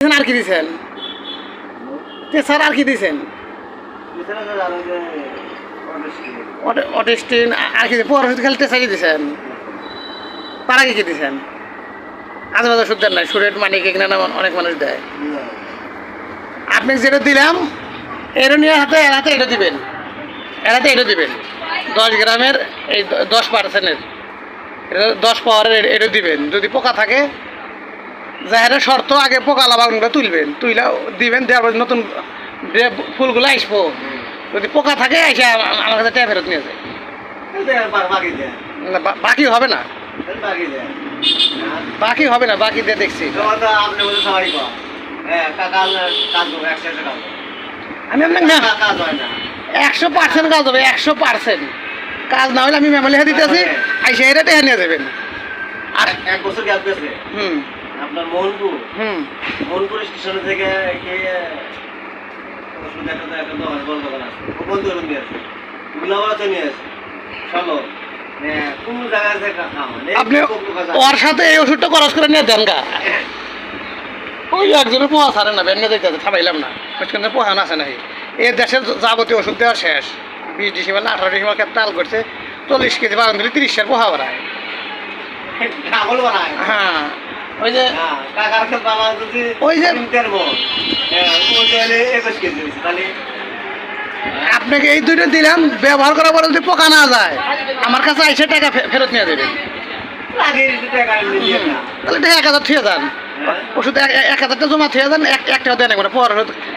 আর কি দিছেন স্যার আর কি দিছেন অটিস্টিন আর কি পড়াশোনা খালি টেসারি দিছেন তার আগে কি দিছেন আজে বাজে ওষুধ দেন নাই সুরেট মানিক এখানে অনেক মানুষ দেয় আপনি যেটা দিলাম এর নিয়ে হাতে এটা দিবেন এরাতে এটা দিবেন 10 গ্রামের এই 10%-এর এটা 10 পাওয়ারের এটা দিবেন যদি পোকা থাকে যাহেরা শর্ত আগে পোকা লাগাগুলো তুলবেন তুইলা দিবেন দেওয়ার পর নতুন ফুলগুলো আসবো যদি পোকা থাকে এসে আমার কাছে ট্যাপ ফেরত নিয়ে যায় বাকি হবে না বাকি হবে না বাকি দিয়ে দেখছি আমি আপনাকে না 100% কাজ হবে 100% কাজ না হলে আমি মেমোরি দিতে আছি আইসা এটা টেহা নিয়ে যাবেন আর 1 বছর গ্যাপ গেছে আপনার মোহনপুর স্টেশন থেকে আপনি ওর সাথে এই ওষুধটা খরচ করে নিয়ে দেন গা ওই একজনের পোহা ছাড়ে না ব্যাঙ্গে যেতে থামাইলাম না ওইখানে পোহা আছে নাকি এই দেশের যাবতীয় ওষুধ দেওয়া শেষ 20 ডিসেম্বর না 18 ডিসেম্বর তাল করছে 40 কেজি বাগান দিলে 30 পোহা বাড়ায় হ্যাঁ ওই যে আপনাকে এই দুইটা দিলাম ব্যবহার করার পরে যদি পোকা না যায় আমার কাছে আইসে টাকা ফেরত নিয়ে দেবেন তাহলে 1000 থুয়ে যান ওষুধ 1000টা জমা থুয়ে যান একটা দেন একবার পর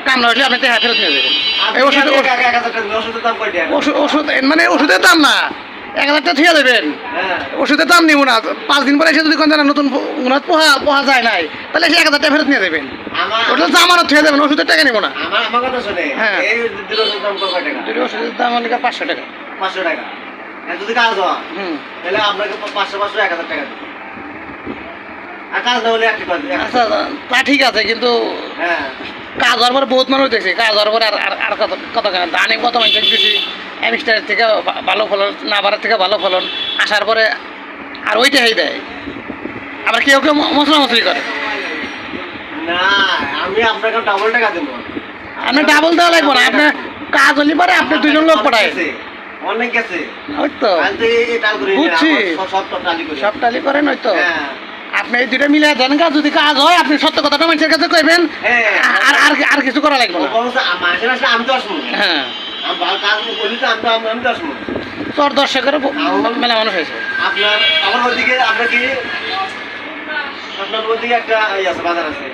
কাম না হলে আপনি টাকা ফেরত নিয়ে দেবেন এই ওষুধ মানে ওষুধের দাম না 1000টা থুয়ে দেবেন ওষুধের দাম নিব না 5 দিন পরে এসে যদি কোন নতুন পোহা যায় নাই তাহলে সে 1000টা ফেরত নিয়ে দেবেন ওটা জামানত থুয়ে দেবেন ওষুধের টাকা নিব না হ্যাঁ ওষুধের দাম হলে 500 টাকা 500 টাকা যদি কাজ হয় তাহলে আপনাকে 500 1000 টাকা আর কাজ না হলে আচ্ছা তা ঠিক আছে কিন্তু কাজ হওয়ার পরে বহুত মানুষ দেখছি কাজ হওয়ার পরে আর কত কেন ধানে কত মানুষ দেখছি অ্যামিস্টারের থেকে ভালো ফলন নাবারের থেকে ভালো ফলন আসার পরে আর ওইটাই দেয় আবার কেউ কেউ মশলা মশলি করে না আমি আপনাকে ডাবল টাকা দেবো আপনি ডাবল দেওয়া লাগবে না আপনার কাজ হলে পরে আপনি দুজন লোক পড়ায় অনেক গেছে ওই তো বুঝছি সব টালি করেন ওই তো আপনি এই দুটো মিলে দেন গা যদি কাজ হয় আপনি সত্য কথাটা মানুষের কাছে কইবেন আর কিছু করা লাগবে না হ্যাঁ তোর দর্শকের মেলা মানুষ হয়েছে আপনার আমার ওদিকে আপনার কি আপনার ওদিকে একটা বাজার আছে